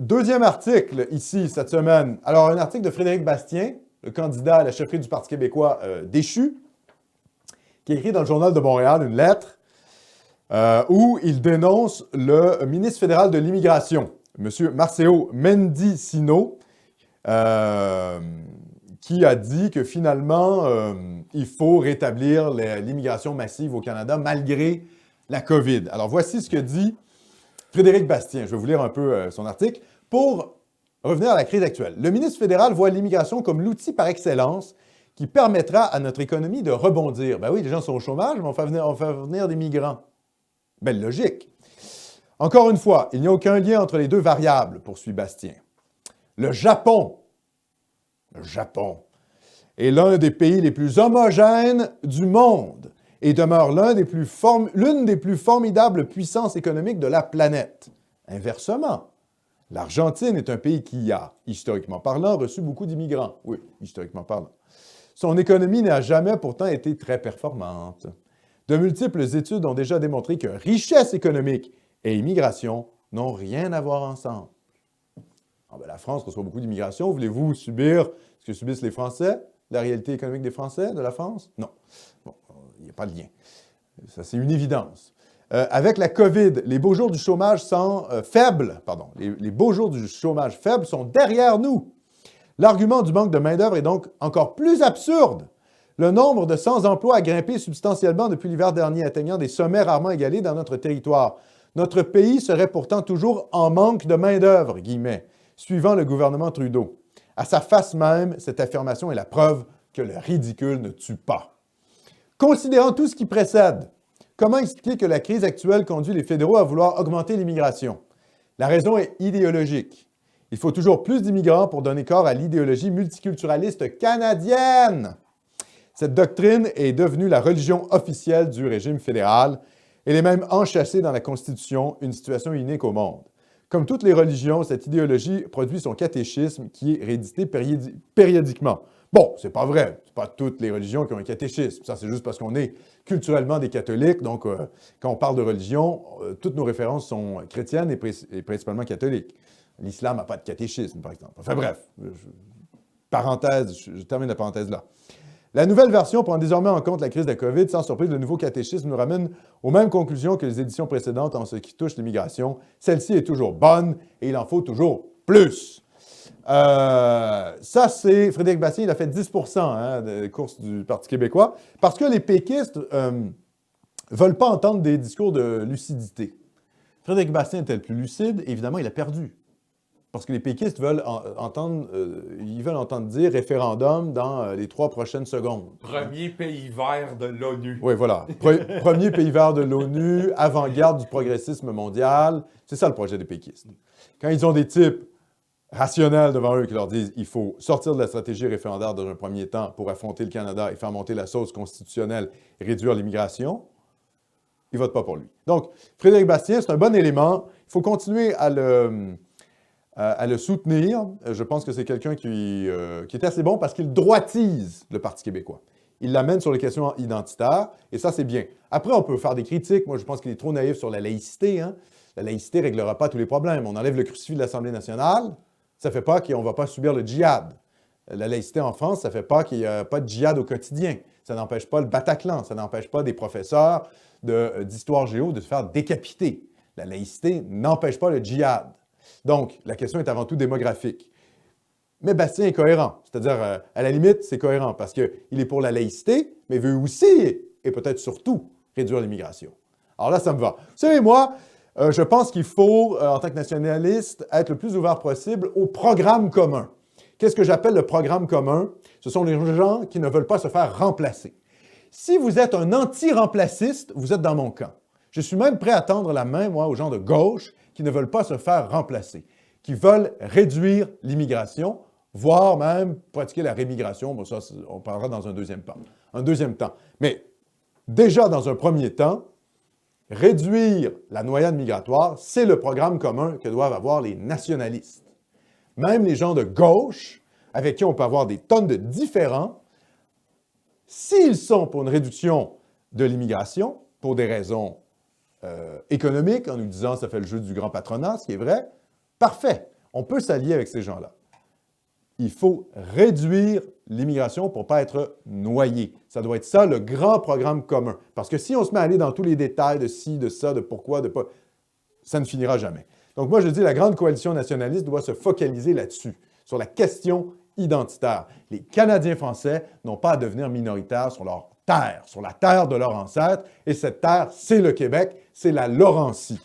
Deuxième article ici, cette semaine. Alors, un article de Frédéric Bastien, le candidat à la chefferie du Parti québécois déchu, qui a écrit dans le Journal de Montréal une lettre où il dénonce le ministre fédéral de l'Immigration, M. Marcelo Mendicino, qui a dit que finalement, il faut rétablir l'immigration massive au Canada malgré la COVID. Alors, voici ce que dit Frédéric Bastien. Je vais vous lire un peu son article. Pour revenir à la crise actuelle, le ministre fédéral voit l'immigration comme l'outil par excellence qui permettra à notre économie de rebondir. Ben oui, les gens sont au chômage, mais on fait venir des migrants. Belle logique. Encore une fois, il n'y a aucun lien entre les deux variables, poursuit Bastien. Le Japon est l'un des pays les plus homogènes du monde et demeure l'une des plus formidables puissances économiques de la planète. Inversement, l'Argentine est un pays qui a, historiquement parlant, reçu beaucoup d'immigrants. Oui, historiquement parlant. Son économie n'a jamais pourtant été très performante. De multiples études ont déjà démontré que richesse économique et immigration n'ont rien à voir ensemble. Ah ben, la France reçoit beaucoup d'immigration. Voulez-vous subir ce que subissent les Français? La réalité économique des Français, de la France? Non. Bon, il n'y a pas de lien. Ça, c'est une évidence. Avec la COVID, les beaux jours du chômage les beaux jours du chômage faible sont derrière nous. L'argument du manque de main-d'œuvre est donc encore plus absurde. Le nombre de sans-emploi a grimpé substantiellement depuis l'hiver dernier, atteignant des sommets rarement égalés dans notre territoire. Notre pays serait pourtant toujours en manque de main-d'œuvre, guillemets, suivant le gouvernement Trudeau. À sa face même, cette affirmation est la preuve que le ridicule ne tue pas. Considérant tout ce qui précède, comment expliquer que la crise actuelle conduit les fédéraux à vouloir augmenter l'immigration? La raison est idéologique. Il faut toujours plus d'immigrants pour donner corps à l'idéologie multiculturaliste canadienne. Cette doctrine est devenue la religion officielle du régime fédéral. Elle est même enchâssée dans la Constitution, une situation unique au monde. Comme toutes les religions, cette idéologie produit son catéchisme qui est réédité périodiquement. Bon, c'est pas vrai. C'est pas toutes les religions qui ont un catéchisme. Ça, c'est juste parce qu'on est culturellement des catholiques. Donc, quand on parle de religion, toutes nos références sont chrétiennes et principalement catholiques. L'islam n'a pas de catéchisme, par exemple. Enfin bref, je termine la parenthèse là. La nouvelle version prend désormais en compte la crise de la COVID. Sans surprise, le nouveau catéchisme nous ramène aux mêmes conclusions que les éditions précédentes en ce qui touche l'immigration. Celle-ci est toujours bonne et il en faut toujours plus. Ça, c'est Frédéric Bastien, il a fait 10 des courses du Parti québécois parce que les péquistes ne veulent pas entendre des discours de lucidité. Frédéric Bastien était le plus lucide, et évidemment, il a perdu. Parce que les péquistes veulent entendre dire référendum dans les 3 prochaines secondes. Premier pays vert de l'ONU. Oui, voilà. Premier pays vert de l'ONU, avant-garde du progressisme mondial. C'est ça le projet des péquistes. Quand ils ont des types rationnels devant eux qui leur disent il faut sortir de la stratégie référendaire dans un premier temps pour affronter le Canada et faire monter la sauce constitutionnelle et réduire l'immigration, ils ne votent pas pour lui. Donc, Frédéric Bastien, c'est un bon élément. Il faut continuer à le soutenir. Je pense que c'est quelqu'un qui est assez bon parce qu'il droitise le Parti québécois. Il l'amène sur les questions identitaires, et ça, c'est bien. Après, on peut faire des critiques. Moi, je pense qu'il est trop naïf sur la laïcité. Hein? La laïcité ne réglera pas tous les problèmes. On enlève le crucifix de l'Assemblée nationale, ça ne fait pas qu'on ne va pas subir le djihad. La laïcité en France, ça ne fait pas qu'il n'y a pas de djihad au quotidien. Ça n'empêche pas le Bataclan, ça n'empêche pas des professeurs d'histoire géo de se faire décapiter. La laïcité n'empêche pas le djihad. Donc, la question est avant tout démographique. Mais Bastien est cohérent. C'est-à-dire, à la limite, c'est cohérent parce qu'il est pour la laïcité, mais veut aussi, et peut-être surtout, réduire l'immigration. Alors là, ça me va. Vous savez, moi, je pense qu'il faut, en tant que nationaliste, être le plus ouvert possible au programme commun. Qu'est-ce que j'appelle le programme commun? Ce sont les gens qui ne veulent pas se faire remplacer. Si vous êtes un anti-remplaciste, vous êtes dans mon camp. Je suis même prêt à tendre la main, moi, aux gens de gauche qui ne veulent pas se faire remplacer, qui veulent réduire l'immigration, voire même pratiquer la rémigration. Bon, ça, on parlera dans un deuxième temps. Mais déjà, dans un premier temps, réduire la noyade migratoire, c'est le programme commun que doivent avoir les nationalistes. Même les gens de gauche, avec qui on peut avoir des tonnes de différends, s'ils sont pour une réduction de l'immigration, pour des raisons économiques, en nous disant que ça fait le jeu du grand patronat, ce qui est vrai, parfait. on peut s'allier avec ces gens-là. Il faut réduire l'immigration pour ne pas être noyé. Ça doit être ça, le grand programme commun. Parce que si on se met à aller dans tous les détails de ci, de ça, de pourquoi, de pas, ça ne finira jamais. Donc moi, je dis, la grande coalition nationaliste doit se focaliser là-dessus, sur la question identitaire. Les Canadiens français n'ont pas à devenir minoritaires sur leur terre, sur la terre de leurs ancêtres. Et cette terre, c'est le Québec, c'est la Laurentie.